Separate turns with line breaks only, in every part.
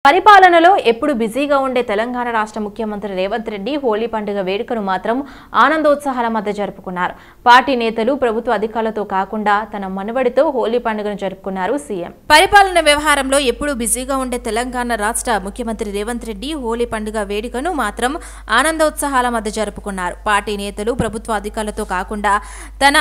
పరిపాలనలో ఎప్పుడు బిజీగా ఉండే తెలంగాణ రాష్ట్ర ముఖ్యమంత్రి రేవంత్ రెడ్డి హోలీ పండుగ వేడుకను మాత్రం ఆనందోత్సాహాల మధ్య జరుపుకున్నారు. పార్టీ నేతలు, ప్రభుత్వ అధికారులతో కాకుండా తన మనవడితో హోలీ పండుగను జరుపుకున్నారు సీఎం. పరిపాలన వ్యవహారంలో ఎప్పుడు బిజీగా ఉండే తెలంగాణ రాష్ట్ర ముఖ్యమంత్రి రేవంత్ రెడ్డి హోలీ పండుగ వేడుకను మాత్రం ఆనందోత్సాహాల మధ్య జరుపుకున్నారు. పార్టీ నేతలు, ప్రభుత్వ అధికారులతో కాకుండా తన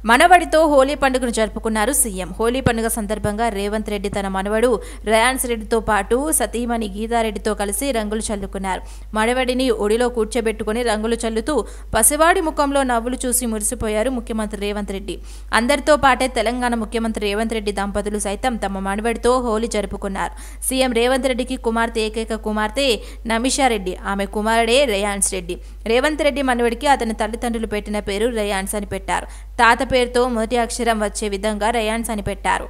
మనవడితో హోలీ పండుగను జరుపుకున్నారు సీఎం. హోలీ పండుగ సందర్భంగా రేవంత్ రెడ్డి తన మనవడు రేయాన్స్ రెడ్డితో పాటు సతీమణి గీతారెడ్డితో కలిసి రంగులు చల్లుకున్నారు. మనవడిని ఒడిలో కూర్చోబెట్టుకుని రంగులు చల్లుతూ పసివాడి ముఖంలో నవ్వులు చూసి మురిసిపోయారు ముఖ్యమంత్రి రేవంత్ రెడ్డి. అందరితో పాటే తెలంగాణ ముఖ్యమంత్రి రేవంత్ రెడ్డి దంపతులు సైతం తమ మనవడితో హోలీ జరుపుకున్నారు. సీఎం రేవంత్ రెడ్డికి ఏకైక కుమార్తె నమిషారెడ్డి, ఆమె కుమారుడే రేయాన్స్ రెడ్డి. రేవంత్ రెడ్డి మనవడికి అతని తల్లిదండ్రులు పెట్టిన పేరు రేయాన్స్ అని పెట్టారు. తాత పేరుతో మొదటి అక్షరం వచ్చే విధంగా రేయాన్స్ అని పెట్టారు.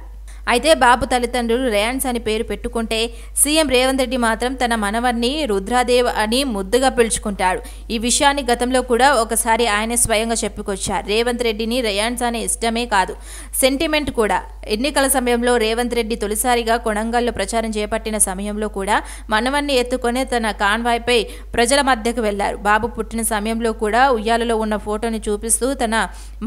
అయితే బాబు తల్లిదండ్రులు రేయాన్స్ అని పేరు పెట్టుకుంటే సీఎం రేవంత్ రెడ్డి మాత్రం తన మనవన్ని రుద్రాదేవ్ అని ముద్దుగా పిలుచుకుంటాడు. ఈ విషయాన్ని గతంలో కూడా ఒకసారి ఆయన స్వయంగా చెప్పుకొచ్చారు. రేవంత్ రెడ్డిని రేయాన్స్ అనే ఇష్టమే కాదు, సెంటిమెంట్ కూడా. ఎన్నికల సమయంలో రేవంత్ రెడ్డి తొలిసారిగా కొడంగల్లో ప్రచారం చేపట్టిన సమయంలో కూడా మనవన్ని ఎత్తుకొని తన కాన్వాయ్పై ప్రజల మధ్యకు వెళ్లారు. బాబు పుట్టిన సమయంలో కూడా ఉయ్యాలలో ఉన్న ఫోటోని చూపిస్తూ తన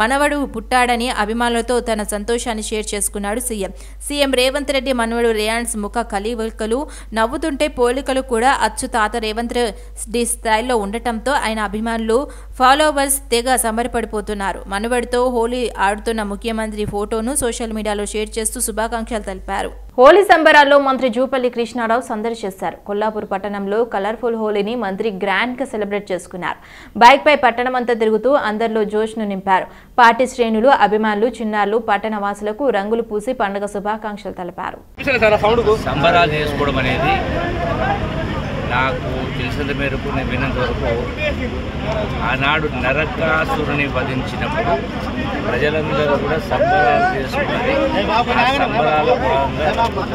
మనవడు పుట్టాడని అభిమానులతో తన సంతోషాన్ని షేర్ చేసుకున్నాడు సీఎం. సీఎం రేవంత్ రెడ్డి మనవడు రేయాన్స్ ముఖ కలీవకలు, నవ్వుతుంటే పోలికలు కూడా అచ్చు తాత రేవంత్ రెడ్డి స్థాయిలో ఉండటంతో ఆయన అభిమానులు, ఫాలోవర్స్ తెగ సంబరపడిపోతున్నారు. మనవడితో హోలీ ఆడుతున్న ముఖ్యమంత్రి ఫోటోను సోషల్ మీడియాలో షేర్ చేస్తూ శుభాకాంక్షలు తెలిపారు. హోలీ సంబరాల్లో మంత్రి జూపల్లి కృష్ణారావు సందడి చేశారు. కొల్లాపూర్ పట్టణంలో కలర్ఫుల్ హోలీని మంత్రి గ్రాండ్ గా సెలబ్రేట్ చేసుకున్నారు. బైక్ పై పట్టణమంతా తిరుగుతూ అందరిలో జోష్ను నింపారు. పార్టీ శ్రేణులు, అభిమానులు, చిన్నారులు, పట్టణ వాసులకు రంగులు పూసి పండుగ శుభాకాంక్షలు తెలిపారు.
సంబరాలు చేసుకోవడం అనేది నాకు తెలిసినంత మేరకు, నేను విన్నంత వరకు, ఆనాడు నరకాసురుని వధించినప్పుడు ప్రజలందరూ కూడా సంబరాలు చేసుకున్నది. ఆ సంబరాల భాగంగా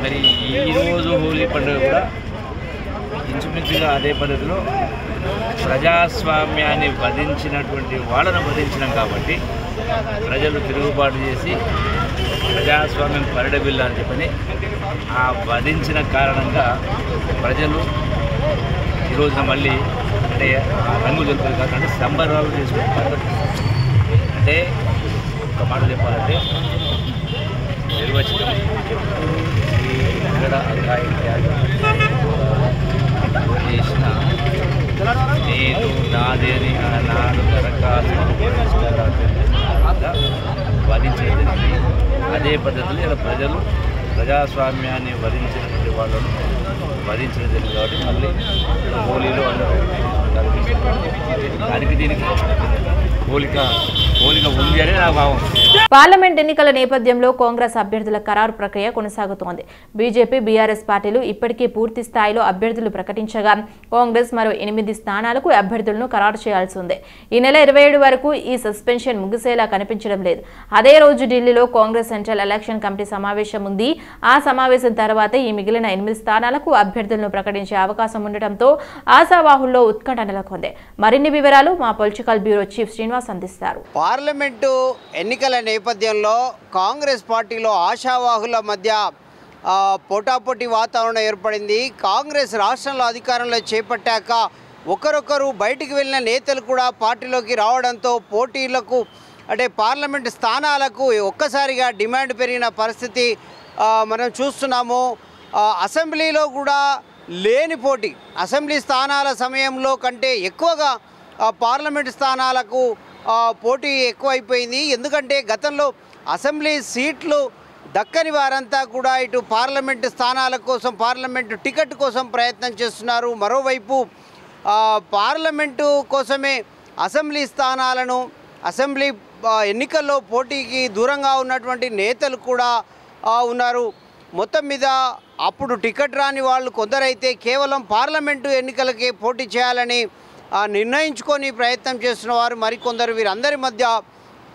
మరి ఈరోజు హోలీ పండుగ కూడా ఇంచుమించుగా అదే పద్ధతిలో ప్రజాస్వామ్యాన్ని వధించినటువంటి వాళ్ళను వధించినాం కాబట్టి ప్రజలు తిరుగుబాటు చేసి ప్రజాస్వామ్యం పరిడబిల్లని చెప్పని ఆ వధించిన కారణంగా ప్రజలు ఈరోజున మళ్ళీ అంటే రంగు జరుపులు కాకుండా సంబరాలు చేసుకుంటారు. అంటే ఒక మాట చెప్పాలంటే నిర్వచనం ఇక్కడ చేసిన నేను నాదే అని ఆనాడు దరఖాస్తు వధించలేదు. అదే పద్ధతిలో ఇలా ప్రజలు ప్రజాస్వామ్యాన్ని వధించినటువంటి వాళ్ళను వధించడం జరిగింది కాబట్టి మళ్ళీ హోలీలో అందరూ దానికి దీనికి పోలిక ఉంది అనే నా భావం.
పార్లమెంట్ ఎన్నికల నేపథ్యంలో కాంగ్రెస్ అభ్యర్థుల ఖరారు ప్రక్రియ కొనసాగుతోంది. బీజేపీ, బీఆర్ఎస్ పార్టీలు ఇప్పటికే పూర్తి స్థాయిలో అభ్యర్థులు ప్రకటించగా కాంగ్రెస్ మరో 8 స్థానాలకు అభ్యర్థులను ఖరారు చేయాల్సి ఉంది. ఈ నెల 27 వరకు ఈ సస్పెన్షన్ ముగిసేలా కనిపించడం లేదు. అదే రోజు ఢిల్లీలో కాంగ్రెస్ సెంట్రల్ ఎలక్షన్ కమిటీ సమావేశం ఉంది. ఆ సమావేశం తర్వాత ఈ మిగిలిన 8 స్థానాలకు అభ్యర్థులను ప్రకటించే అవకాశం ఉండటంతో ఆశావాహుల్లో ఉత్కంఠ నెలకొంది. మరిన్ని వివరాలు మా పొలిటికల్ బ్యూరో చీఫ్ శ్రీనివాస్ అందిస్తారు.
పార్లమెంటు ఎన్నికల నేపథ్యంలో కాంగ్రెస్ పార్టీలో ఆశావాహుల మధ్య పోటాపోటీ వాతావరణం ఏర్పడింది. కాంగ్రెస్ రాష్ట్రంలో అధికారంలో చేపట్టాక ఒకరొకరు బయటికి వెళ్ళిన నేతలు కూడా పార్టీలోకి రావడంతో పోటీలకు అంటే పార్లమెంటు స్థానాలకు ఒక్కసారిగా డిమాండ్ పెరిగిన పరిస్థితి మనం చూస్తున్నాము. అసెంబ్లీలో కూడా లేని పోటీ, అసెంబ్లీ స్థానాల సమయంలో కంటే ఎక్కువగా పార్లమెంటు స్థానాలకు పోటీ ఎక్కువైపోయింది. ఎందుకంటే గతంలో అసెంబ్లీ సీట్లు దక్కని వారంతా కూడా ఇటు పార్లమెంటు స్థానాల కోసం, పార్లమెంటు టికెట్ కోసం ప్రయత్నం చేస్తున్నారు. మరోవైపు పార్లమెంటు కోసమే అసెంబ్లీ స్థానాలను, అసెంబ్లీ ఎన్నికల్లో పోటీకి దూరంగా ఉన్నటువంటి నేతలు కూడా ఉన్నారు. మొత్తం మీద అప్పుడు టికెట్ రాని వాళ్ళు కొందరైతే కేవలం పార్లమెంటు ఎన్నికలకే పోటీ చేయాలని నిర్ణయించుకొని ప్రయత్నం చేస్తున్న వారు మరికొందరు. వీరందరి మధ్య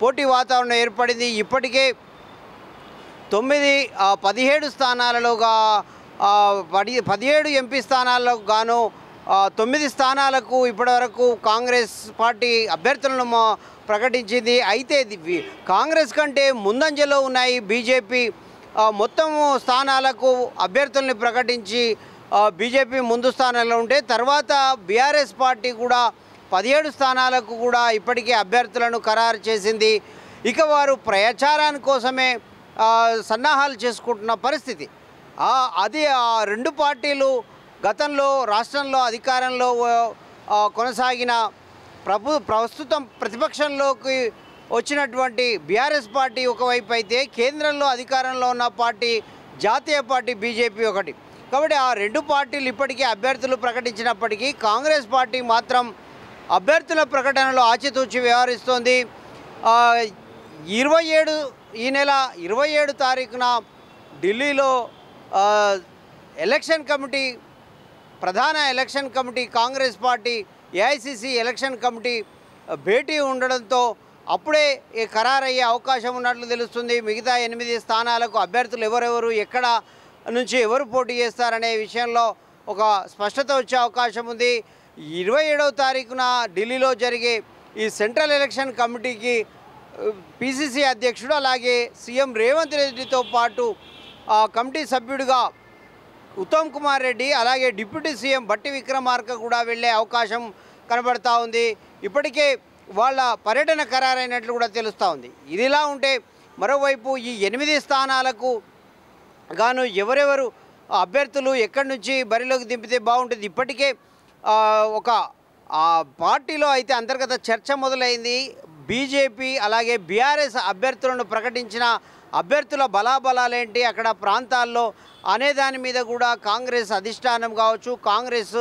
పోటీ వాతావరణం ఏర్పడింది. ఇప్పటికే 17 స్థానాలలోగా 17 ఎంపీ స్థానాల్లో గాను 9 స్థానాలకు ఇప్పటివరకు కాంగ్రెస్ పార్టీ అభ్యర్థులను ప్రకటించింది. అయితే కాంగ్రెస్ కంటే ముందంజలో ఉన్నాయి బీజేపీ, మొత్తం స్థానాలకు అభ్యర్థుల్ని ప్రకటించి బీజేపీ ముందు స్థానాల్లో ఉంటే తర్వాత బీఆర్ఎస్ పార్టీ కూడా 17 స్థానాలకు కూడా ఇప్పటికే అభ్యర్థులను ఖరారు చేసింది. ఇక వారు ప్రచారాని కోసమే సన్నాహాలు చేసుకుంటున్న పరిస్థితి. అది ఆ రెండు పార్టీలు గతంలో రాష్ట్రంలో అధికారంలో కొనసాగిన ప్రస్తుతం ప్రతిపక్షంలోకి వచ్చినటువంటి బీఆర్ఎస్ పార్టీ ఒకవైపు అయితే కేంద్రంలో అధికారంలో ఉన్న పార్టీ జాతీయ పార్టీ బీజేపీ ఒకటి. కాబట్టి ఆ రెండు పార్టీలు ఇప్పటికీ అభ్యర్థులు ప్రకటించినప్పటికీ కాంగ్రెస్ పార్టీ మాత్రం అభ్యర్థుల ప్రకటనలో ఆచితూచి వ్యవహరిస్తోంది. ఈ నెల 27 తారీఖున ఢిల్లీలో ఎలక్షన్ కమిటీ ప్రధాన election committee Congress party AICC election committee భేటీ ఉండడంతో అప్పుడే ఖరారయ్యే అవకాశం ఉన్నట్లు తెలుస్తుంది. మిగతా 8 స్థానాలకు అభ్యర్థులు ఎవరెవరు, ఎక్కడ నుంచి ఎవరు పోటీ చేస్తారనే విషయంలో ఒక స్పష్టత వచ్చే అవకాశం ఉంది. 27వ తారీఖున ఢిల్లీలో జరిగే ఈ సెంట్రల్ ఎలక్షన్ కమిటీకి పిసిసి అధ్యక్షుడు అలాగే సీఎం రేవంత్ రెడ్డితో పాటు కమిటీ సభ్యుడిగా ఉత్తమ్ కుమార్ రెడ్డి అలాగే డిప్యూటీ సీఎం బట్టి విక్రమార్క కూడా వెళ్ళే అవకాశం కనబడతా ఉంది. ఇప్పటికే వాళ్ళ పర్యటన ఖరారైనట్లు కూడా తెలుస్తూ ఉంది. ఇదిలా ఉంటే మరోవైపు ఈ 8 స్థానాలకు గాను ఎవరెవరు అభ్యర్థులు ఎక్కడి నుంచి బరిలోకి దింపితే బాగుంటుంది. ఇప్పటికే ఒక పార్టీలో అయితే అంతర్గత చర్చ మొదలైంది. బీజేపీ అలాగే బీఆర్ఎస్ అభ్యర్థులను ప్రకటించిన అభ్యర్థుల బలాబలాలేంటి అక్కడ ప్రాంతాల్లో అనే దాని మీద కూడా కాంగ్రెస్ అధిష్టానం కావచ్చు, కాంగ్రెస్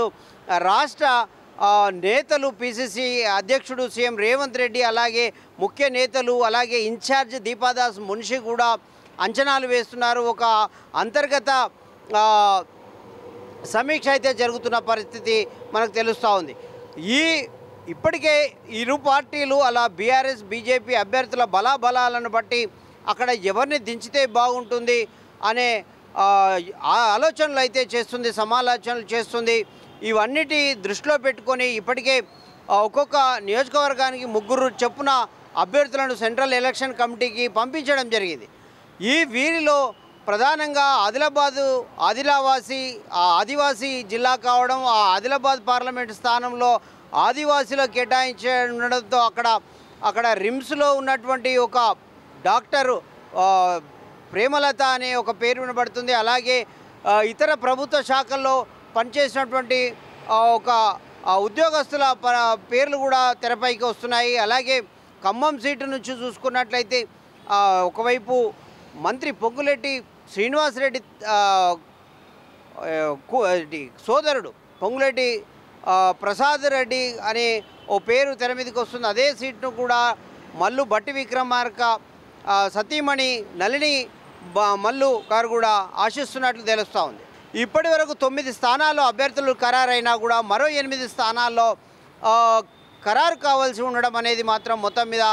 రాష్ట్ర నేతలు, పిసిసి అధ్యక్షుడు సీఎం రేవంత్ రెడ్డి అలాగే ముఖ్య నేతలు అలాగే ఇన్ఛార్జ్ దీపాదాస్ మున్షి కూడా అంచనాలు వేస్తున్నారు. ఒక అంతర్గత సమీక్ష అయితే జరుగుతున్న పరిస్థితి మనకు తెలుస్తూ ఉంది. ఇప్పటికే ఇరు పార్టీలు అలా బీఆర్ఎస్ బీజేపీ అభ్యర్థుల బలాబలాలను బట్టి అక్కడ ఎవరిని దించితే బాగుంటుంది అనే ఆలోచనలు అయితే చేస్తుంది, సమాలోచనలు చేస్తుంది. ఇవన్నిటి దృష్టిలో పెట్టుకొని ఇప్పటికే ఒక్కొక్క నియోజకవర్గానికి 3 చొప్పున అభ్యర్థులను సెంట్రల్ ఎలక్షన్ కమిటీకి పంపించడం జరిగింది. వీరిలో ప్రధానంగా ఆదివాసీ జిల్లా కావడం, ఆ ఆదిలాబాద్ పార్లమెంట్ స్థానంలో ఆదివాసీలో కేటాయించడంతో అక్కడ రిమ్స్లో ఉన్నటువంటి ఒక డాక్టర్ ప్రేమలత అనే ఒక పేరు వినబడుతుంది. అలాగే ఇతర ప్రభుత్వ శాఖల్లో పనిచేసినటువంటి ఒక ఉద్యోగస్తుల పేర్లు కూడా తెరపైకి వస్తున్నాయి. అలాగే ఖమ్మం సీటు నుంచి చూసుకున్నట్లయితే ఒకవైపు మంత్రి పొంగులేటి శ్రీనివాసరెడ్డి సోదరుడు పొంగులేటి ప్రసాద్ రెడ్డి అనే ఓ పేరు తెర మీదకి వస్తుంది. అదే సీట్ను కూడా మల్లు బట్టి విక్రమార్క సతీమణి నళిని మల్లు గారు కూడా ఆశిస్తున్నట్లు తెలుస్తూ ఉంది. ఇప్పటి వరకు 9 స్థానాల్లో అభ్యర్థులు ఖరారైనా కూడా మరో 8 స్థానాల్లో ఖరారు కావాల్సి ఉండడం అనేది మాత్రం మొత్తం మీద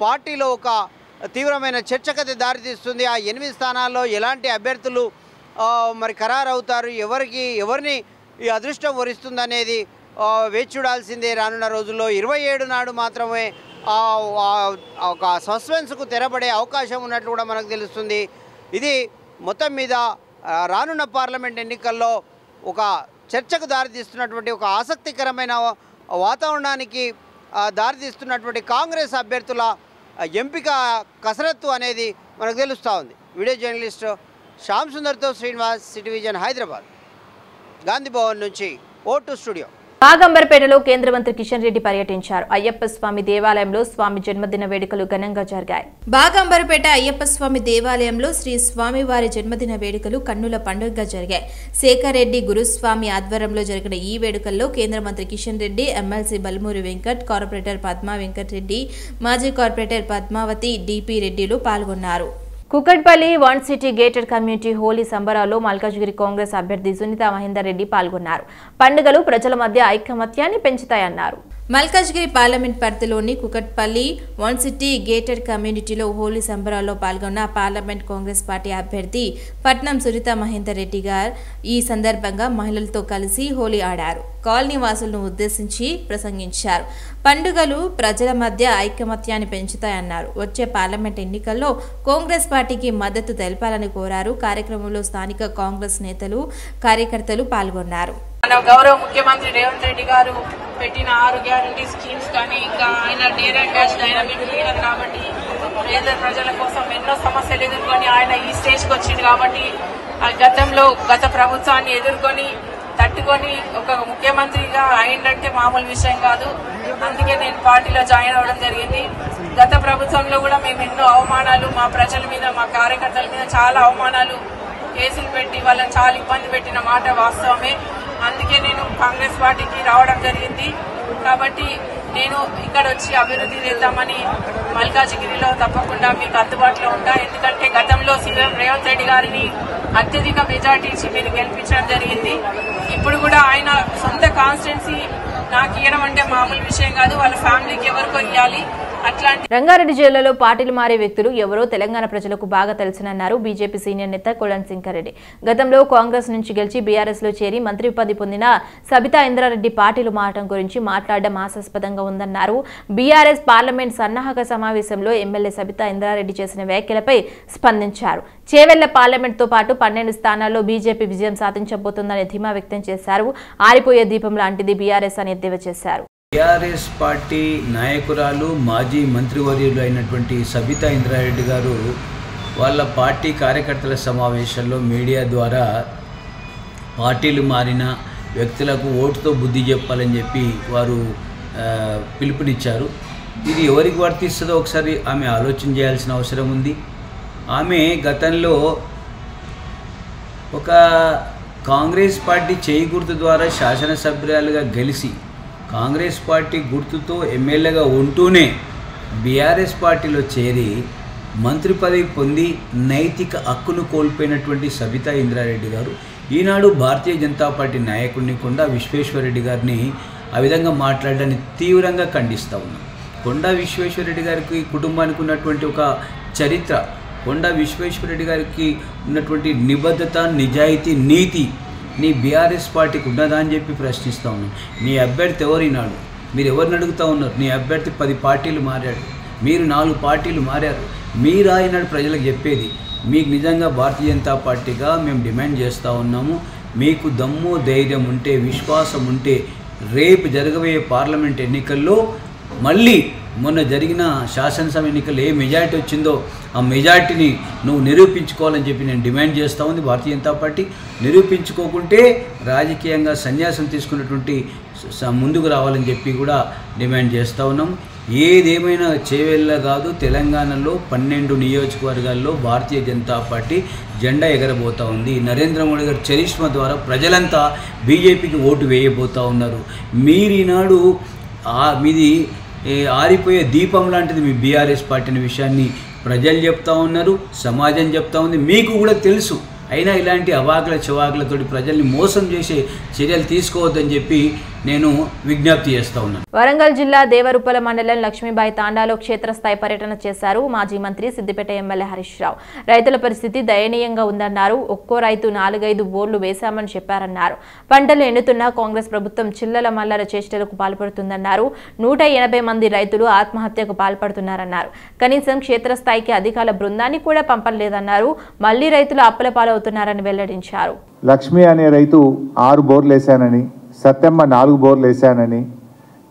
పార్టీలో ఒక తీవ్రమైన చర్చకైతే దారితీస్తుంది. ఆ 8 స్థానాల్లో ఎలాంటి అభ్యర్థులు మరి ఖరారు అవుతారు, ఎవరిని ఈ అదృష్టం వరిస్తుందనేది వేచి చూడాల్సిందే రానున్న రోజుల్లో. 27 నాడు మాత్రమే ఒక సస్పెన్స్కు తెరపడే అవకాశం ఉన్నట్లు కూడా మనకు తెలుస్తుంది. ఇది మొత్తం మీద రానున్న పార్లమెంట్ ఎన్నికల్లో ఒక చర్చకు దారితీస్తున్నటువంటి ఒక ఆసక్తికరమైన వాతావరణానికి దారితీస్తున్నటువంటి కాంగ్రెస్ అభ్యర్థుల ఎంపిక కసరత్తు అనేది మనకు తెలుస్తూ ఉంది. వీడియో జర్నలిస్ట్ శ్యామ్ సుందర్తో శ్రీనివాస్, సిటీ విజన్, హైదరాబాద్. గాంధీ భవన్ నుంచి ఓటు స్టూడియో.
బాగంబర్పేటలో కేంద్ర మంత్రి కిషన్ రెడ్డి పర్యటించారు. అయ్యప్ప స్వామి దేవాలయంలో స్వామి జన్మదిన వేడుకలు ఘనంగా జరిగాయి. బాగంబర్పేట అయ్యప్ప స్వామి దేవాలయంలో శ్రీ స్వామివారి జన్మదిన వేడుకలు కన్నుల పండుగగా జరిగాయి. శేఖర్ రెడ్డి గురుస్వామి ఆధ్వర్యంలో జరిగిన ఈ వేడుకల్లో కేంద్ర మంత్రి కిషన్ రెడ్డి, ఎమ్మెల్సీ బల్మూరి వెంకట్, కార్పొరేటర్ పద్మా వెంకట్ రెడ్డి, మాజీ కార్పొరేటర్ పద్మావతి, డిపి రెడ్డిలు పాల్గొన్నారు. Kukatpally one city gated community Holi సంబరాల్లో మల్కాజ్గిరి కాంగ్రెస్ అభ్యర్థి సునీత మహేందర్ రెడ్డి పాల్గొన్నారు. పండుగలు ప్రజల మధ్య ఐకమత్యాన్ని పెంచుతాయన్నారు. మల్కాజ్గిరి పార్లమెంట్ పరిధిలోని కుకట్పల్లి వన్ సిటీ గేటెడ్ కమ్యూనిటీలో హోలీ సంబరాల్లో పాల్గొన్న పార్లమెంట్ కాంగ్రెస్ పార్టీ అభ్యర్థి పట్నం సునీత మహేందర్ రెడ్డి గారు ఈ సందర్భంగా మహిళలతో కలిసి హోలీ ఆడారు. కాలనీ వాసులను ఉద్దేశించి ప్రసంగించారు. పండుగలు ప్రజల మధ్య ఐకమత్యాన్ని పెంచుతాయన్నారు. వచ్చే పార్లమెంట్ ఎన్నికల్లో కాంగ్రెస్ పార్టీకి మద్దతు తెలపాలని కోరారు. కార్యక్రమంలో స్థానిక కాంగ్రెస్ నేతలు, కార్యకర్తలు పాల్గొన్నారు.
గౌరవ ముఖ్యమంత్రి రేవంత్ రెడ్డి గారు పెట్టిన 6 గ్యారంటీ స్కీమ్స్ కానీ ఇంకా ఆయన dare and dash dynamic leader కాబట్టి పేద ప్రజల కోసం ఎన్నో సమస్యలు ఎదుర్కొని ఆయన ఈ స్టేజ్కి వచ్చింది కాబట్టి గతంలో గత ప్రభుత్వాన్ని ఎదుర్కొని తట్టుకొని ఒక ముఖ్యమంత్రిగా అయిందంటే మామూలు విషయం కాదు. అందుకే నేను పార్టీలో జాయిన్ అవ్వడం జరిగింది. గత ప్రభుత్వంలో కూడా మేము ఎన్నో అవమానాలు మా ప్రజల మీద, మా కార్యకర్తల మీద చాలా అవమానాలు, కేసులు పెట్టి వాళ్ళని చాలా ఇబ్బంది పెట్టిన మాట వాస్తవమే. అందుకే నేను కాంగ్రెస్ పార్టీకి రావడం జరిగింది. కాబట్టి నేను ఇక్కడ వచ్చి అభివృద్ధి చేద్దామని మల్కాజ్గిరిలో తప్పకుండా మీకు అందుబాటులో ఉంటా. ఎందుకంటే గతంలో సీఎం రేవంత్ రెడ్డి గారిని అత్యధిక మెజార్టీ ఇచ్చి మీరు గెలిపించడం జరిగింది. ఇప్పుడు కూడా ఆయన సొంత కాన్స్టిట్యున్సీ నాకు ఇవ్వడం అంటే మామూలు విషయం కాదు. వాళ్ళ ఫ్యామిలీకి ఎవరికో ఇవ్వాలి.
రంగారెడ్డి జిల్లాలో పార్టీలు మారే వ్యక్తులు ఎవరో తెలంగాణ ప్రజలకు బాగా తెలుసునన్నారు బీజేపీ సీనియర్ నేత కొలన్ సింగారెడ్డి. గతంలో కాంగ్రెస్ నుంచి గెలిచి బీఆర్ఎస్ లో చేరి మంత్రి పదవి పొందిన సబితా ఇంద్రారెడ్డి పార్టీలు మారడం గురించి మాట్లాడడం హాస్యాస్పదంగా ఉందన్నారు. బీఆర్ఎస్ పార్లమెంట్ సన్నాహక సమావేశంలో ఎమ్మెల్యే సబితా ఇంద్రారెడ్డి చేసిన వ్యాఖ్యలపై స్పందించారు. చేవెళ్ల పార్లమెంట్ తో పాటు 12 స్థానాల్లో బీజేపీ విజయం సాధించబోతుందని ధీమా వ్యక్తం చేశారు. ఆరిపోయే దీపం లాంటిది బీఆర్ఎస్ అని ఎద్దేవా చేశారు.
టీఆర్ఎస్ పార్టీ నాయకురాలు మాజీ మంత్రివర్యులు అయినటువంటి సబితా ఇంద్రారెడ్డి గారు వాళ్ళ పార్టీ కార్యకర్తల సమావేశంలో మీడియా ద్వారా పార్టీలు మారిన వ్యక్తులకు ఓటుతో బుద్ధి చెప్పాలని చెప్పి వారు పిలుపునిచ్చారు. ఇది ఎవరికి వర్తిస్తుందో ఒకసారి ఆమె ఆలోచన చేయాల్సిన అవసరం ఉంది. ఆమె గతంలో ఒక కాంగ్రెస్ పార్టీ చేయి గుర్తు ద్వారా శాసనసభ్యురాలుగా గెలిచి కాంగ్రెస్ పార్టీ గుర్తుతో ఎమ్మెల్యేగా ఉంటూనే బీఆర్ఎస్ పార్టీలో చేరి మంత్రి పదవి పొంది నైతిక హక్కును కోల్పోయినటువంటి సబితా ఇంద్రారెడ్డి గారు ఈనాడు భారతీయ జనతా పార్టీ నాయకుడిని కొండా విశ్వేశ్వరరెడ్డి గారిని ఆ విధంగా మాట్లాడడాన్ని తీవ్రంగా ఖండిస్తూ ఉన్నాం. కొండా విశ్వేశ్వరరెడ్డి గారికి కుటుంబానికి ఉన్నటువంటి ఒక చరిత్ర, కొండా విశ్వేశ్వరరెడ్డి గారికి ఉన్నటువంటి నిబద్ధత, నిజాయితీ, నీతి నీ బీఆర్ఎస్ పార్టీకి ఉన్నదా అని చెప్పి ప్రశ్నిస్తూ ఉన్నాం. నీ అభ్యర్థి ఎవరినాడు? మీరు ఎవరిని అడుగుతూ ఉన్నారు? నీ అభ్యర్థి 10 పార్టీలు మారాడు, మీరు 4 పార్టీలు మారారు. మీరు ఆయనాడు ప్రజలకు చెప్పేది. మీకు నిజంగా భారతీయ జనతా పార్టీగా మేము డిమాండ్ చేస్తూ ఉన్నాము. మీకు దమ్ము ధైర్యం ఉంటే, విశ్వాసం ఉంటే రేపు జరగబోయే పార్లమెంట్ ఎన్నికల్లో మళ్ళీ మొన్న జరిగిన శాసనసభ ఎన్నికల్లో ఏ మెజారిటీ వచ్చిందో ఆ మెజారిటీని నువ్వు నిరూపించుకోవాలని చెప్పి నేను డిమాండ్ చేస్తూ ఉంది భారతీయ జనతా పార్టీ. నిరూపించుకోకుంటే రాజకీయంగా సన్యాసం తీసుకున్నటువంటి ముందుకు రావాలని చెప్పి కూడా డిమాండ్ చేస్తూ ఉన్నాం. ఏదేమైనా చేవెళ్ళ కాదు, తెలంగాణలో 12 నియోజకవర్గాల్లో భారతీయ జనతా పార్టీ జెండా ఎగరబోతూ ఉంది. నరేంద్ర మోడీ గారి చరిష్మా ద్వారా ప్రజలంతా బీజేపీకి ఓటు వేయబోతూ ఉన్నారు. మీరీనాడు మీది ఆరిపోయే దీపం లాంటిది మీ బీఆర్ఎస్ పార్టీ అనే విషయాన్ని ప్రజలు చెప్తా ఉన్నారు, సమాజం చెప్తా ఉంది. మీకు కూడా తెలుసు. అయినా ఇలాంటి అవాకుల చవాకులతోటి ప్రజల్ని మోసం చేసే చర్యలు తీసుకోవద్దని చెప్పి నేను విజ్ఞప్తి చేస్తా ఉన్నాను.
వరంగల్ జిల్లా దేవరుప్పల మండలం లక్ష్మీబాయి తాండాలో క్షేత్రస్థాయి పర్యటన చేశారు మాజీ మంత్రి సిద్దిపేట ఎమ్మెల్యే హరీష్ రావు. రైతుల పరిస్థితి దయనీయంగా ఉందన్నారు. ఒక్కో రైతు 4-5 బోర్లు వేశామని చెప్పారన్నారు. పంటలు ఎండుతున్నా కాంగ్రెస్ ప్రభుత్వం చిల్లల మల్లర చేష్టలకు పాల్పడుతుందన్నారు. 180 మంది రైతులు ఆత్మహత్యకు పాల్పడుతున్నారన్నారు. కనీసం క్షేత్రస్థాయికి అధికారుల బృందాన్ని కూడా పంపలేదన్నారు. మళ్లీ రైతులు అప్పుల పాలవుతున్నారని వెల్లడించారు.
లక్ష్మి అనే రైతు 6 బోర్లు వేశానని, సత్యమ్మ 4 బోర్లు వేశానని,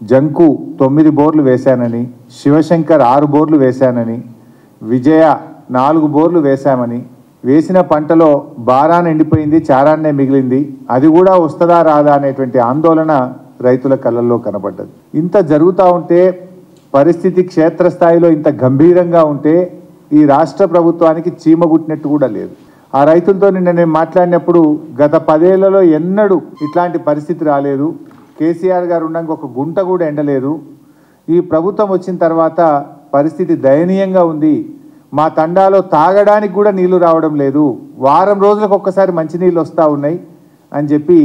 జంకు 9 బోర్లు వేశానని, శివశంకర్ 6 బోర్లు వేశానని, విజయ 4 బోర్లు వేశామని, వేసిన పంటలో బారాన ఎండిపోయింది, చారాన్నే మిగిలింది, అది కూడా వస్తుందా రాదా అనేటువంటి ఆందోళన రైతుల కళ్ళల్లో కనబడ్డది. ఇంత జరుగుతూ ఉంటే, పరిస్థితి క్షేత్రస్థాయిలో ఇంత గంభీరంగా ఉంటే ఈ రాష్ట్ర ప్రభుత్వానికి చీమగుట్టినట్టు కూడా లేదు. ఆ రైతులతో నిన్న నేను మాట్లాడినప్పుడు గత 10 ఏళ్లలో ఎన్నడూ ఇట్లాంటి పరిస్థితి రాలేదు. కేసీఆర్ గారు ఉండగా ఒక గుంట కూడా ఎండలేదు. ఈ ప్రభుత్వం వచ్చిన తర్వాత పరిస్థితి దయనీయంగా ఉంది. మా తండాలో తాగడానికి కూడా నీళ్లు రావడం లేదు. వారం రోజులకు ఒక్కసారి మంచినీళ్ళు వస్తూ ఉన్నాయి అని చెప్పి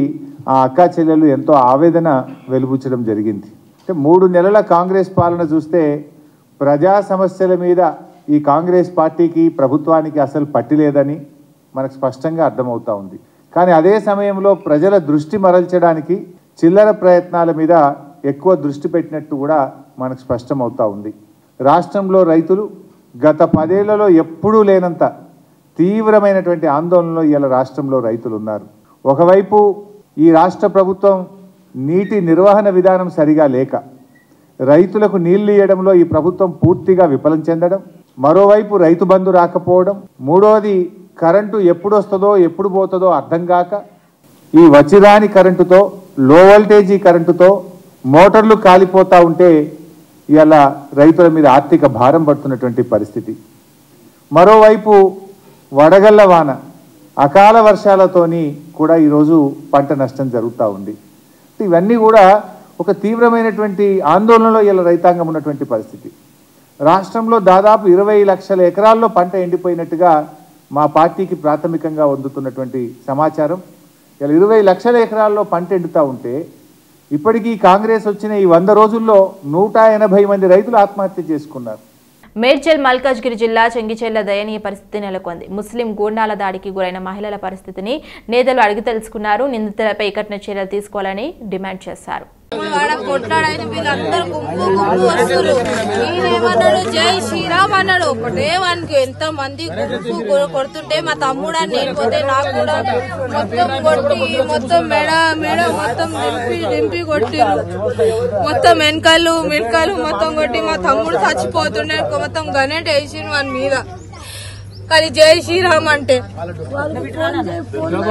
ఆ అక్కా చెల్లెలు ఎంతో ఆవేదన వెలుబుచ్చడం జరిగింది. అంటే 3 నెలల కాంగ్రెస్ పాలన చూస్తే ప్రజా సమస్యల మీద ఈ కాంగ్రెస్ పార్టీకి ప్రభుత్వానికి అసలు పట్టిలేదని మనకు స్పష్టంగా అర్థమవుతా ఉంది. కానీ అదే సమయంలో ప్రజల దృష్టి మరల్చడానికి చిల్లర ప్రయత్నాల మీద ఎక్కువ దృష్టి పెట్టినట్టు కూడా మనకు స్పష్టమవుతా ఉంది. రాష్ట్రంలో రైతులు గత 10 ఏళ్లలో ఎప్పుడూ లేనంత తీవ్రమైనటువంటి ఆందోళనలో ఇలా రాష్ట్రంలో రైతులు ఉన్నారు. ఒకవైపు ఈ రాష్ట్ర ప్రభుత్వం నీటి నిర్వహణ విధానం సరిగా లేక రైతులకు నీళ్లు ఇవ్వడంలో ఈ ప్రభుత్వం పూర్తిగా విఫలం చెందడం, మరోవైపు రైతు బంధు రాకపోవడం, మూడోది కరెంటు ఎప్పుడు వస్తుందో ఎప్పుడు పోతుందో అర్థం కాక ఈ వచ్చిరాని కరెంటుతో లో వోల్టేజీ కరెంటుతో మోటార్లు కాలిపోతూ ఉంటే ఇలా రైతుల మీద ఆర్థిక భారం పడుతున్నటువంటి పరిస్థితి. మరోవైపు వడగళ్ల వాన అకాల వర్షాలతోని కూడా ఈరోజు పంట నష్టం జరుగుతూ ఉంది. ఇవన్నీ కూడా ఒక తీవ్రమైనటువంటి ఆందోళనలో ఇలా రైతాంగం ఉన్నటువంటి పరిస్థితి. రాష్ట్రంలో దాదాపు 20 లక్షల ఎకరాల్లో పంట ఎండిపోయినట్టుగా మా పార్టీకి ప్రాథమికంగా అందుతున్నటువంటి సమాచారం. ఇలా 20 లక్షల ఎకరాల్లో పంట ఎండుతూ ఉంటే ఇప్పటికీ కాంగ్రెస్ వచ్చిన ఈ 100 రోజుల్లో 180 మంది రైతులు ఆత్మహత్య చేసుకున్నారు.
మేడ్చల్ మల్కాజ్గిరి జిల్లా చెంగిచెర్ల దయనీయ పరిస్థితి నెలకొంది. ముస్లిం గూండాల దాడికి గురైన మహిళల పరిస్థితిని నేతలు అడిగి తెలుసుకున్నారు. నిందితులపై కఠిన చర్యలు తీసుకోవాలని డిమాండ్ చేశారు.
కొట్లాడైన వీళ్ళందరూ గుంపు గుంపు వస్తారు. ఈయనేమన్నాడు జై శ్రీరామ్ అన్నాడు. ఒకటే వానికి ఎంత మంది గుంపు కొడుతుంటే మా తమ్ముడు నేను పోతే నాకు కూడా మొత్తం కొట్టి మొత్తం మెడ మొత్తం దింపి కొట్టిరు. మొత్తం వెనకాలు మొత్తం కొట్టి మా తమ్ముడు చచ్చిపోతుండే మొత్తం గనెట్ వేసిండు వాని మీద. కానీ జై శ్రీరామ్ అంటే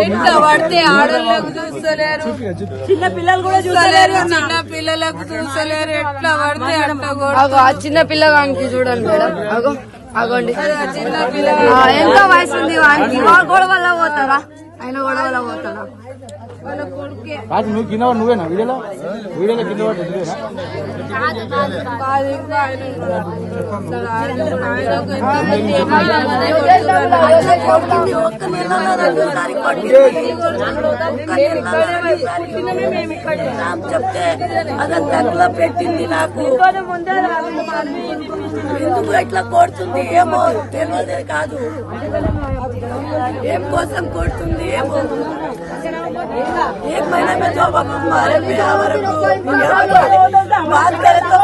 ఎట్లా పడితే ఆడోళ్ళకు చూస్తలేరు, చిన్న పిల్లలు కూడా చూస్తలేరు, చిన్న పిల్లలకు చూస్తలేరు. ఎట్లా పడితే అట్లా చిన్న పిల్లగానికి చూడండి మేడం, అగోండి చిన్న పిల్ల ఎంత వయసు ఉంది వానికి. గొడవల్లో పోతారా ఆయన గొడవలో పోతారా వాళ్ళ కొడుకే.
నువ్వు కింద నువ్వేనా వీడియోలో కింద
చెప్తే అదంతా పెట్టింది నాకు. ఎందుకు ఎట్లా కొడుతుంది ఏమో తెలియదే కాదు, ఏం కోసం కొడుతుంది ఏమో. एक महीने में जो हमारे बात करे तो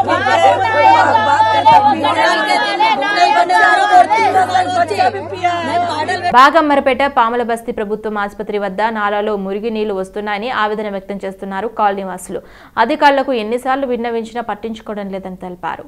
బాగమ్మరపేట పాముల బస్తీ ప్రభుత్వం ఆసుపత్రి వద్ద నాలాలో మురిగి నీళ్లు వస్తున్నాయని ఆవేదన వ్యక్తం చేస్తున్నారు కాలనీవాసులు. అధికారులకు ఎన్నిసార్లు విన్నవించినా పట్టించుకోవడం లేదని తెలిపారు.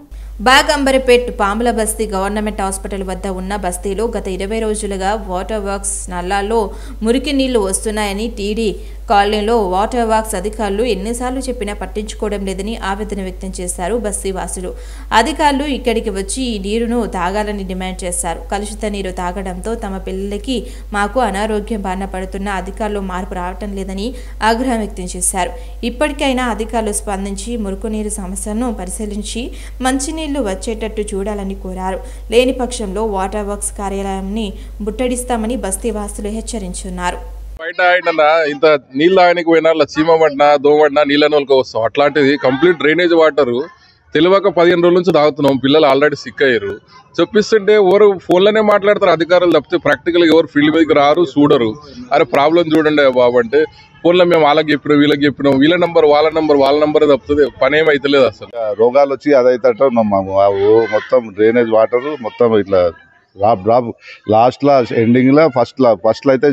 బాగంబరపేట్ పాముల బస్తీ గవర్నమెంట్ హాస్పిటల్ వద్ద ఉన్న బస్తీలో గత 20 రోజులుగా వాటర్ వర్క్స్ నల్లాల్లో మురికి నీళ్లు వస్తున్నాయని టీడీ కాలనీలో వాటర్ వర్క్స్ అధికారులు ఎన్నిసార్లు చెప్పినా పట్టించుకోవడం లేదని ఆవేదన వ్యక్తం చేశారు బస్తీ వాసులు. అధికారులు ఇక్కడికి వచ్చి ఈ నీరును తాగాలని డిమాండ్ చేశారు. కలుషిత నీరు తాగడంతో తమ పిల్లలకి మాకు అనారోగ్యం బారిన పడుతున్న అధికారులు మార్పు రావటం లేదని ఆగ్రహం వ్యక్తం చేశారు. ఇప్పటికైనా అధికారులు స్పందించి మురుగునీరు సమస్యను పరిశీలించి మంచినీళ్లు వచ్చేటట్టు చూడాలని కోరారు. లేని పక్షంలో వాటర్ వర్క్స్ కార్యాలయాన్ని ముట్టడిస్తామని బస్తీ వాసులు హెచ్చరించున్నారు.
బయట ఇంత నీళ్ళు తాగడానికి పోయినా చీమ పడినా దోమ పడినా నీళ్ళ నోళ్ళకి వస్తాం. అట్లాంటిది కంప్లీట్ డ్రైనేజ్ వాటర్ తెలియక 15 రోజుల నుంచి తాగుతున్నాం. పిల్లలు ఆల్రెడీ సిక్ అయ్యారు. చెప్పిస్తుంటే ఎవరు ఫోన్లోనే మాట్లాడతారు అధికారులు తప్పితే ప్రాక్టికల్గా ఎవరు ఫీల్డ్ మీదకి రారు, చూడరు. అరే ప్రాబ్లం చూడండి బాబు అంటే ఫోన్లో మేము వాళ్ళకి చెప్పినాం వీళ్ళకి చెప్పినాం, వీళ్ళ నంబర్ వాళ్ళ నంబర్ తప్పుతుంది. పని ఏం అవుతలేదు. అసలు
రోగాలు వచ్చి అదైతే మొత్తం డ్రైనేజ్ వాటర్ మొత్తం ఇట్లా డ్రాప్ లాస్ట్ ఎండింగ్ లో ఫస్ట్ అయితే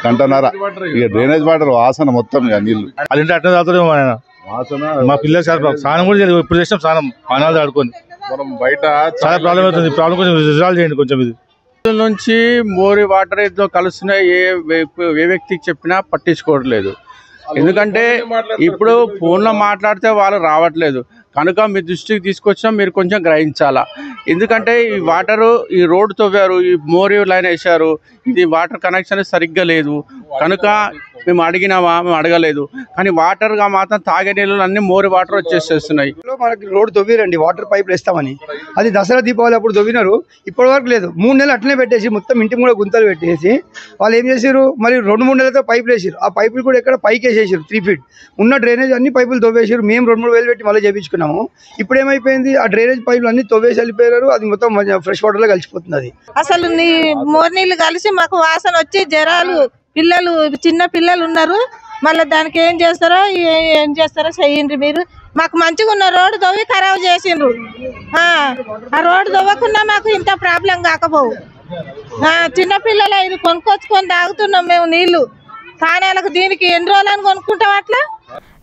గంటన్నర ఇక డ్రైనేజ్ వాటర్ వాసన మొత్తం నీళ్ళు
అది అట్లా తాగుతాడు వాసన. మా పిల్లలు స్నానం కూడా ఇప్పుడు చేసినాం, స్నానం పానాలు ఆడుకొని
మనం బయట
చాలా ప్రాబ్లం అవుతుంది. ప్రాబ్లం కొంచెం రిజాల్వ్ చేయండి. కొంచెం ఇది
నుంచి మోరి వాటర్ ఏదో కలుస్తున్న ఏ వ్యక్తికి చెప్పినా పట్టించుకోవట్లేదు. ఎందుకంటే ఇప్పుడు ఫోన్లో మాట్లాడితే వాళ్ళు రావట్లేదు కనుక మీ దృష్టికి తీసుకొచ్చినా మీరు కొంచెం గ్రహించాలా. ఎందుకంటే ఈ వాటరు ఈ రోడ్డు తవ్వారు, ఈ మోరీ లైన్ వేశారు, ఇది వాటర్ కనెక్షన్ సరిగ్గా లేదు కనుక మేము అడిగినామా? మేము అడగలేదు. కానీ వాటర్గా మాత్రం తాగే నీళ్ళు అన్ని మోరి వాటర్ వచ్చేసేస్తున్నాయి.
మనకి రోడ్డు తవ్విరండి, వాటర్ పైపులు వేస్తామని. అది దసరా దీపావళి అప్పుడు తవ్వినారు, ఇప్పటి వరకు లేదు. 3 నెలలు అట్లనే పెట్టేసి మొత్తం ఇంటి కూడా గుంతలు పెట్టేసి వాళ్ళు ఏం చేశారు, మరి 2-3 నెలలతో పైపులు వేసారు. ఆ పైపులు కూడా ఎక్కడ పైకి వేసేసారు. 3 ఫీట్ ఉన్న డ్రైనేజ్ అన్ని పైపులు తవ్వేసారు. మేము 2-3 వేలు పెట్టి మళ్ళీ చేయించుకున్నాము. ఇప్పుడు ఏమైపోయింది, ఆ డ్రైనేజ్ పైపులు అన్ని తవ్వేసి వెళ్ళిపోయారు. అది మొత్తం ఫ్రెష్ వాటర్ లో కలిసిపోతుంది. అది
అసలు మోర్ నీళ్ళు కలిసి మాకు వాసన వచ్చి జ్వరాలు, పిల్లలు చిన్న పిల్లలు ఉన్నారు. మళ్ళీ దానికి ఏం చేస్తారో చెయ్యండి మీరు. మాకు మంచిగా ఉన్న రోడ్డు తవ్వి ఖరాబ్ చేసిండ్రు. ఆ రోడ్డు తవ్వకుండా మాకు ఇంత ప్రాబ్లం కాకపోవు. చిన్న పిల్లలు ఇది కొనుక్కొచ్చుకొని తాగుతున్నాం మేము నీళ్లు. కానేలకు దీనికి ఎన్ని రోజులని కొనుక్కుంటాం అట్లా.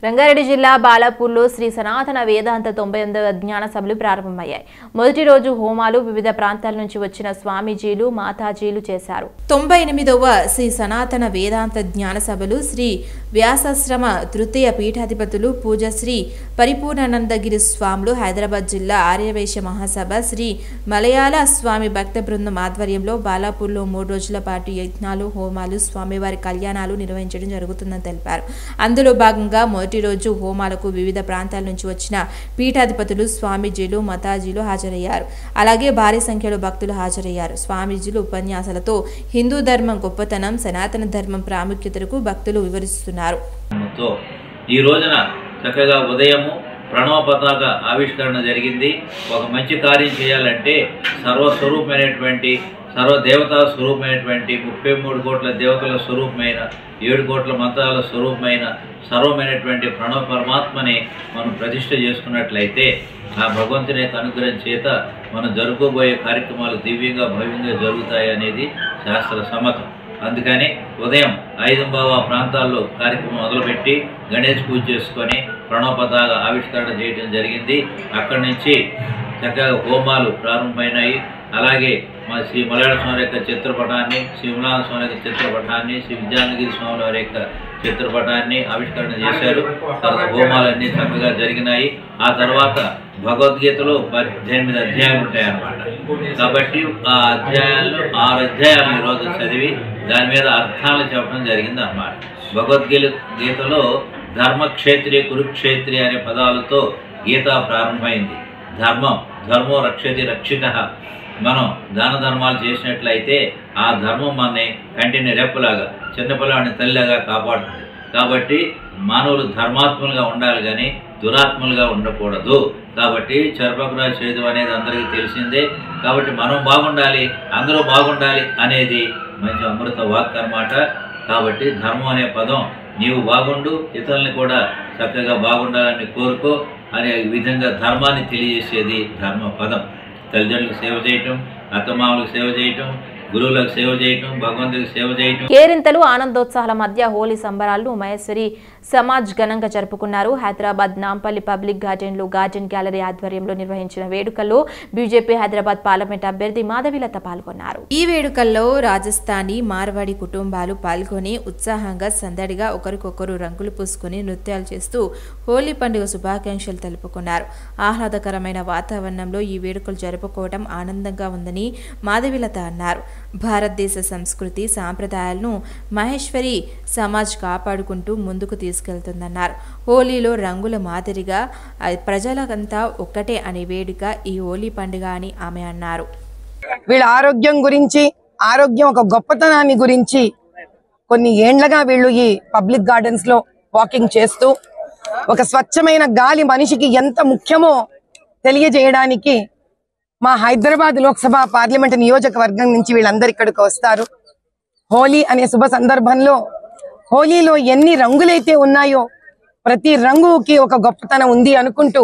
రంగారెడ్డి జిల్లా బాలాపూర్లో శ్రీ సనాతన వేదాంత 98వ జ్ఞాన సభలు ప్రారంభమయ్యాయి. మొదటి రోజు హోమాలు వివిధ ప్రాంతాల నుంచి వచ్చిన స్వామీజీలు, మాతాజీలు చేశారు. 98వ శ్రీ సనాతన వేదాంత జ్ఞాన సభలు శ్రీ వ్యాసాశ్రమ తృతీయ పీఠాధిపతులు పూజ శ్రీ పరిపూర్ణానందగిరి స్వాములు, హైదరాబాద్ జిల్లా ఆర్యవైశ్య మహాసభ శ్రీ మలయాళ స్వామి భక్త బృందం ఆధ్వర్యంలో బాలాపూర్లో 3 రోజుల పాటు యజ్ఞాలు, హోమాలు, స్వామివారి కళ్యాణాలు నిర్వహించడం జరుగుతుందని తెలిపారు. అందులో భాగంగా మొదటి రోజు హోమాలకు వివిధ ప్రాంతాల నుంచి వచ్చిన పీఠాధిపతులు, స్వామీజీలు, మతాజీలు హాజరయ్యారు. అలాగే భారీ సంఖ్యలో భక్తులు హాజరయ్యారు. స్వామీజీలు ఉపన్యాసాలతో హిందూ ధర్మం గొప్పతనం, సనాతన ధర్మం ప్రాముఖ్యతకు భక్తులు వివరిస్తున్నారు.
ఈ రోజున చక్కగా ఉదయము ప్రణవ పతాక ఆవిష్కరణ జరిగింది. ఒక మంచి కార్యం చేయాలంటే సర్వస్వరూపమైనటువంటి, సర్వదేవతా స్వరూపమైనటువంటి, 33 కోట్ల దేవతల స్వరూపమైన, 7 కోట్ల మంత్రాల స్వరూపమైన, సర్వమైనటువంటి ప్రణవ పరమాత్మని మనం ప్రతిష్ఠ చేసుకున్నట్లయితే ఆ భగవంతుని యొక్క అనుగ్రహం చేత మనం జరుపుకోబోయే కార్యక్రమాలు దివ్యంగా భవ్యంగా జరుగుతాయి అనేది శాస్త్ర సమ్మతం. అందుకని ఉదయం 5:15 ప్రాంతాల్లో కార్యక్రమం మొదలుపెట్టి గణేష్ పూజ చేసుకొని ప్రణవ పతాక ఆవిష్కరణ చేయడం జరిగింది. అక్కడి నుంచి చక్కగా హోమాలు ప్రారంభమైనాయి. అలాగే మా శ్రీ మలయాళ స్వామి యొక్క చిత్రపటాన్ని, శ్రీ విమలానంద స్వామి యొక్క చిత్రపటాన్ని, శ్రీ విద్యానగిరి స్వామి వారి యొక్క చిత్రపటాన్ని ఆవిష్కరణ చేశారు. తర్వాత హోమాలన్నీ చక్కగా జరిగినాయి. ఆ తర్వాత భగవద్గీతలో 18 అధ్యాయాలు ఉంటాయన్నమాట. కాబట్టి ఆ అధ్యాయాలు 6 అధ్యాయాలు ఈరోజు చదివి దాని మీద అర్థాలు చెప్పడం జరిగింది అన్నమాట. భగవద్గీతలో ధర్మక్షేత్రి, కురుక్షేత్రి అనే పదాలతో గీత ప్రారంభమైంది. ధర్మో రక్షతి రక్షిత. మనం దాన ధర్మాలు చేసినట్లయితే ఆ ధర్మం మనని కంటిని రెప్పలాగా, చిన్నపిల్లాడిని తల్లిలాగా కాపాడుతుంది. కాబట్టి మానవులు ధర్మాత్ములుగా ఉండాలి కానీ దురాత్ములుగా ఉండకూడదు. కాబట్టి చర్పకురా చేదు అనేది అందరికీ తెలిసిందే. కాబట్టి మనం బాగుండాలి, అందరూ బాగుండాలి అనేది మంచి అమృత వాక్ అన్నమాట. కాబట్టి ధర్మం అనే పదం నీవు బాగుండు, ఇతరుల్ని కూడా చక్కగా బాగుండాలని కోరుకో అనే విధంగా ధర్మాన్ని తెలియజేసేది ధర్మ పదం. తల్లిదండ్రులకు సేవ చేయటం, అత్తమామలకు సేవ చేయటం, గురువులకు సేవ చేయటం, భగవంతుడికి సేవ చేయటం.
కేరింతలు, ఆనందోత్సాహాల మధ్య హోలీ సంబరాలను మహేశ్వరి సమాజ్ ఘనంగా జరుపుకున్నారు. హైదరాబాద్ నాంపల్లి పబ్లిక్ గార్డెన్లో గార్డెన్ గ్యాలరీ ఆధ్వర్యంలో నిర్వహించిన వేడుకల్లో బీజేపీ హైదరాబాద్ పార్లమెంట్ అభ్యర్థి మాధవీలత పాల్గొన్నారు. ఈ వేడుకల్లో రాజస్థానీ, మార్వాడి కుటుంబాలు పాల్గొని ఉత్సాహంగా సందడిగా ఒకరికొకరు రంగులు పూసుకుని నృత్యాలు చేస్తూ హోలీ పండుగ శుభాకాంక్షలు తెలుపుకున్నారు. ఆహ్లాదకరమైన వాతావరణంలో ఈ వేడుకలు జరుపుకోవడం ఆనందంగా ఉందని మాధవీలత అన్నారు. భారతదేశ సంస్కృతి సాంప్రదాయాలను మహేశ్వరి సమాజ్ కాపాడుకుంటూ ముందుకు తీసుకెళ్తుందన్నారు. హోలీలో రంగుల మాదిరిగా ప్రజలకంతా ఒక్కటే అనే వేడుక ఈ హోలీ పండుగ అని ఆమె అన్నారు.
వీళ్ళ ఆరోగ్యం గురించి, ఆరోగ్యం ఒక గొప్పతనాన్ని గురించి కొన్ని ఏండ్లగా వీళ్ళు ఈ పబ్లిక్ గార్డెన్స్ లో వాకింగ్ చేస్తూ ఒక స్వచ్ఛమైన గాలి మనిషికి ఎంత ముఖ్యమో తెలియజేయడానికి మా హైదరాబాద్ లోక్సభ పార్లమెంట్ నియోజకవర్గం నుంచి వీళ్ళందరూ ఇక్కడికి వస్తారు. హోలీ అనే శుభ సందర్భంలో హోలీలో ఎన్ని రంగులైతే ఉన్నాయో ప్రతి రంగుకి ఒక గొప్పతనం ఉంది అనుకుంటూ,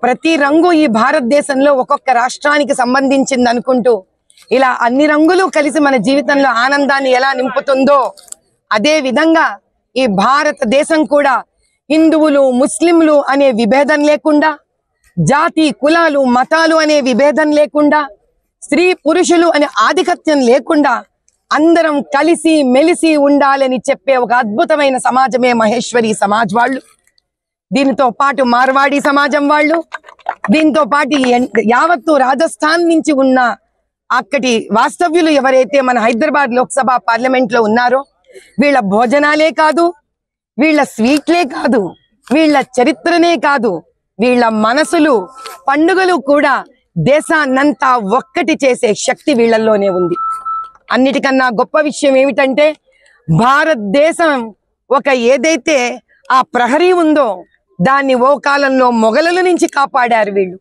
ప్రతి రంగు ఈ భారతదేశంలో ఒక్కొక్క రాష్ట్రానికి సంబంధించింది అనుకుంటూ, ఇలా అన్ని రంగులు కలిసి మన జీవితంలో ఆనందాన్ని ఎలా నింపుతుందో అదే విధంగా ఈ భారతదేశం కూడా హిందువులు, ముస్లింలు అనే విభేదం లేకుండా, జాతి, కులాలు, మతాలు అనే విభేదం లేకుండా, స్త్రీ పురుషులు అనే ఆధిపత్యం లేకుండా అందరం కలిసి మెలిసి ఉండాలని చెప్పే ఒక అద్భుతమైన సమాజమే మహేశ్వరి సమాజ్ వాళ్ళు. దీనితో పాటు మార్వాడి సమాజం వాళ్ళు, దీంతో పాటు యావత్తు రాజస్థాన్ నుంచి ఉన్న అక్కడి వాస్తవ్యులు ఎవరైతే మన హైదరాబాద్ లోక్సభ పార్లమెంట్ లో ఉన్నారో వీళ్ళ భోజనాలే కాదు, వీళ్ళ స్వీట్లే కాదు, వీళ్ళ చరిత్రనే కాదు, వీళ్ళ మనసులు, పండుగలు కూడా దేశాన్నంతా ఒక్కటి చేసే శక్తి వీళ్ళల్లోనే ఉంది. అన్నిటికన్నా గొప్ప విషయం ఏమిటంటే భారతదేశం ఒక ఏదైతే ఆ ప్రహరీ ఉందో దాన్ని ఓ కాలంలో మొఘలుల నుంచి కాపాడారు వీళ్ళు.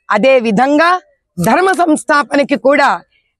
అదే విధంగా ధర్మ సంస్థాపనకి కూడా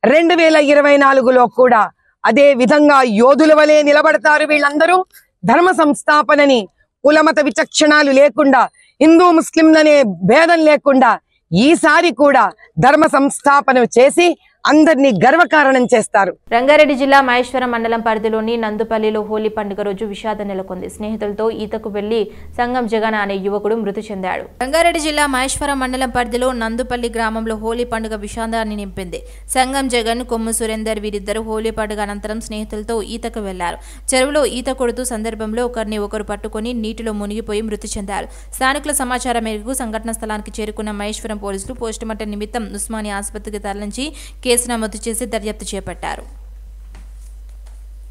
2024లో కూడా అదే విధంగా యోధుల వలె నిలబడతారు వీళ్ళందరూ. ధర్మ సంస్థాపనని కులమత విచక్షణాలు లేకుండా, హిందూ ముస్లింలనే భేదం లేకుండా ఈసారి కూడా ధర్మ సంస్థాపన చేసి అందరినీ గర్వకారణం చేస్తారు.
రంగారెడ్డి జిల్లా మహేశ్వరం మండలం పరిధిలోని నందుపల్లిలో హోలీ పండుగ రోజు విషాదం నెలకొంది. స్నేహితులతో ఈతకు వెళ్లి సంగం జగన్ అనే యువకుడు మృతి చెందాడు. రంగారెడ్డి జిల్లా మహేశ్వరం మండలం పరిధిలో నందుపల్లి గ్రామంలో హోలీ పండుగ విషాదాన్ని నింపింది. సంగం జగన్, కొమ్ము సురేందర్ వీరిద్దరు హోలీ పండుగ అనంతరం స్నేహితులతో ఈతకు వెళ్లారు. చెరువులో ఈత కొడుతూ సందర్భంలో ఒకరిని ఒకరు పట్టుకుని నీటిలో మునిగిపోయి మృతి చెందారు. స్థానికుల సమాచారం మేరకు సంఘటన స్థలానికి చేరుకున్న మహేశ్వరం పోలీసులు పోస్టుమార్టం నిమిత్తం ఉస్మానియా ఆసుపత్రికి తరలించి కేసు నమోదు చేసి దర్యాప్తు చేపట్టారు.